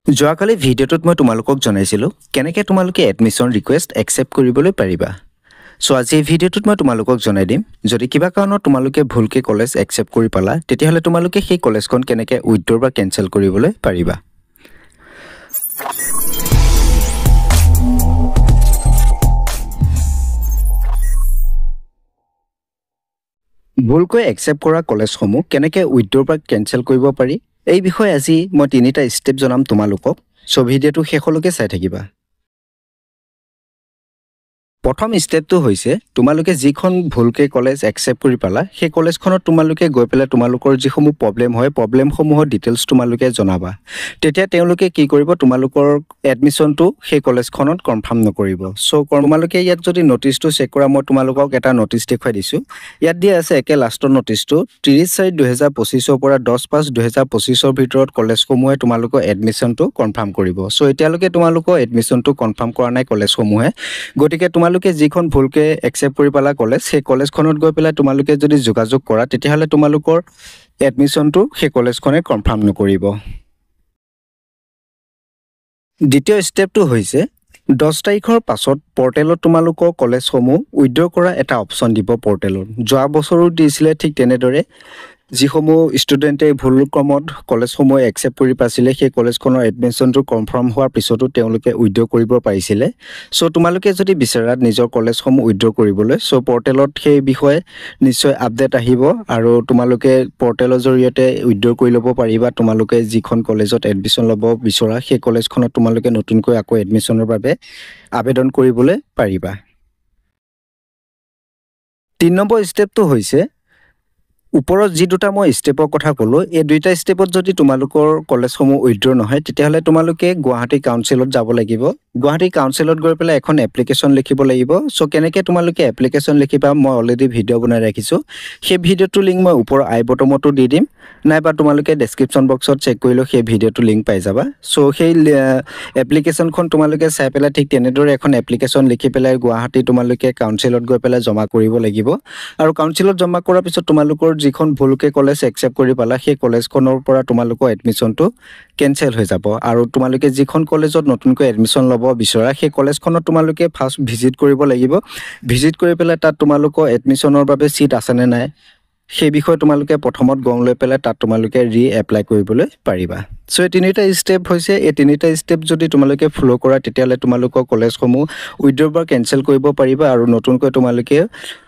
যোৱাকালি ভিডিঅ'টোত মই তোমালোকক জনাইছিলোঁ কেনেকৈ তোমালোকে এডমিশ্যন ৰিকুৱেষ্ট একচেপ্ট কৰিবলৈ পাৰিবা। চ' আজি এই ভিডিঅ'টোত মই তোমালোকক জনাই দিম যদি কিবা কাৰণত তোমালোকে ভুলকৈ কলেজ একচেপ্ট কৰি পালা তেতিয়াহ'লে তোমালোকে সেই কলেজখন কেনেকৈ উইথড্ৰ বা কেঞ্চেল কৰিবলৈ পাৰিবা। ভুলকৈ একচেপ্ট কৰা কলেজসমূহ কেনেকৈ উইথড্ৰ বা কেঞ্চেল কৰিব পাৰি এই বিষয়ে আজি মই তিনিটা ষ্টেপ জনাম তোমালোকক। চ' ভিডিঅ'টো শেষলৈকে চাই থাকিবা। প্ৰথম ষ্টেপটো হৈছে তোমালোকে যিখন ভুলকৈ কলেজ একচেপ্ট কৰি পালা সেই কলেজখনত তোমালোকে গৈ পেলাই তোমালোকৰ যিসমূহ প্ৰব্লেম হয় প্ৰব্লেমসমূহৰ ডিটেইলছ তোমালোকে জনাবা। তেতিয়া তেওঁলোকে কি কৰিব তোমালোকৰ এডমিশ্যনটো সেই কলেজখনত কনফাৰ্ম নকৰিব। চ' তোমালোকে ইয়াত যদি নটিচটো চেক কৰা মই তোমালোকক এটা নটিচ দেখুৱাই দিছোঁ। ইয়াত দিয়া আছে একে লাষ্টৰ নটিচটো 30/4/2025 পৰা 10/5/2025 ভিতৰত কলেজসমূহে তোমালোকৰ এডমিশ্যনটো কনফাৰ্ম কৰিব। চ' এতিয়ালৈকে তোমালোকৰ এডমিশ্যনটো কনফাৰ্ম কৰা নাই কলেজসমূহে, গতিকে তোমালোকে যিখন ভুলকৈ একচেপ্ট কৰি পালা কলেজ সেই কলেজখনত গৈ পেলাই তোমালোকে যদি যোগাযোগ কৰা তেতিয়াহ'লে তোমালোকৰ এডমিশ্যনটো সেই কলেজখনে কনফাৰ্ম নকৰিব। দ্বিতীয় ষ্টেপটো হৈছে 10 তাৰিখৰ পাছত পৰ্টেলত তোমালোকৰ কলেজসমূহ উইথড্ৰ কৰা এটা অপশ্যন দিব পৰ্টেলত। যোৱা বছৰো দিছিলে ঠিক তেনেদৰে যিসমূহ ষ্টুডেণ্টে ভুল ক্ৰমত কলেজসমূহ একচেপ্ট কৰি পাইছিলে সেই কলেজখনৰ এডমিশ্যনটো কনফাৰ্ম হোৱাৰ পিছতো তেওঁলোকে উইথড্ৰ কৰিব পাৰিছিলে। চ' তোমালোকে যদি বিচাৰা নিজৰ কলেজসমূহ উইথড্ৰ কৰিবলৈ চ' পৰ্টেলত সেই বিষয়ে নিশ্চয় আপডেট আহিব আৰু তোমালোকে পৰ্টেলৰ জৰিয়তে উইথড্ৰ কৰি ল'ব পাৰিবা। তোমালোকে যিখন কলেজত এডমিশ্যন ল'ব বিচৰা সেই কলেজখনত তোমালোকে নতুনকৈ আকৌ এডমিশ্যনৰ বাবে আবেদন কৰিবলৈ পাৰিবা। 3 নম্বৰ ষ্টেপটো হৈছে ওপৰত যি দুটা মই ষ্টেপৰ কথা ক'লোঁ এই দুইটা ষ্টেপত যদি তোমালোকৰ কলেজসমূহ উইথড্ৰ নহয় তেতিয়াহ'লে তোমালোকে গুৱাহাটী কাউন্সিলত যাব লাগিব। গুৱাহাটী কাউন্সিলত গৈ পেলাই এখন এপ্লিকেশ্যন লিখিব লাগিব। চ' কেনেকৈ তোমালোকে এপ্লিকেশ্যন লিখিবা মই অলৰেডি ভিডিঅ' বনাই ৰাখিছোঁ। সেই ভিডিঅ'টোৰ লিংক মই ওপৰৰ আই বটমতো দি দিম, নাইবা তোমালোকে ডেছক্ৰিপশ্যন বক্সত চেক কৰিলেও সেই ভিডিঅ'টোৰ লিংক পাই যাবা। চ' সেই এপ্লিকেশ্যনখন তোমালোকে চাই পেলাই ঠিক তেনেদৰে এখন এপ্লিকেশ্যন লিখি পেলাই গুৱাহাটী তোমালোকে কাউন্সিলত গৈ পেলাই জমা কৰিব লাগিব। আৰু কাউন্সিলত জমা কৰাৰ পিছত তোমালোকৰ যিখন ভুলকৈ কলেজ একচেপ্ট কৰি পালা সেই কলেজখনৰ পৰা তোমালোকৰ এডমিশ্যনটো কেঞ্চেল হৈ যাব। আৰু তোমালোকে যিখন কলেজত নতুনকৈ এডমিশ্যন ল'ব বিচৰা সেই কলেজখনত তোমালোকে ফাৰ্ষ্ট ভিজিট কৰিব লাগিব। ভিজিট কৰি পেলাই তাত তোমালোকৰ এডমিশ্যনৰ বাবে ছিট আছেনে নাই সেই বিষয়ে তোমালোকে প্ৰথমত গম লৈ পেলাই তাত তোমালোকে এপ্লাই কৰিবলৈ পাৰিবা। চ' এই তিনিটা ষ্টেপ হৈছে, এই তিনিটা ষ্টেপ যদি তোমালোকে ফ'ল' কৰা তেতিয়াহ'লে তোমালোকৰ কলেজসমূহ উইথড্ৰ বা কেঞ্চেল কৰিব পাৰিবা আৰু নতুনকৈ তোমালোকে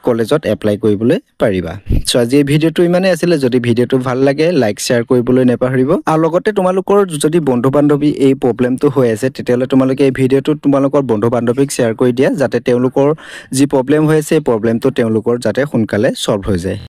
কলেজত এপ্লাই কৰিবলৈ পাৰিবা। চ' আজি এই ভিডিঅ'টো ইমানেই আছিলে। যদি ভিডিঅ'টো ভাল লাগে লাইক শ্বেয়াৰ কৰিবলৈ নাপাহৰিব আৰু লগতে তোমালোকৰ যদি বন্ধু বান্ধৱী এই প্ৰব্লেমটো হৈ আছে তেতিয়াহ'লে তোমালোকে এই ভিডিঅ'টো তোমালোকৰ বন্ধু বান্ধৱীক শ্বেয়াৰ কৰি দিয়া যাতে তেওঁলোকৰ যি প্ৰব্লেম হৈ আছে এই প্ৰব্লেমটো তেওঁলোকৰ যাতে সোনকালে ছল্ভ হৈ যায়।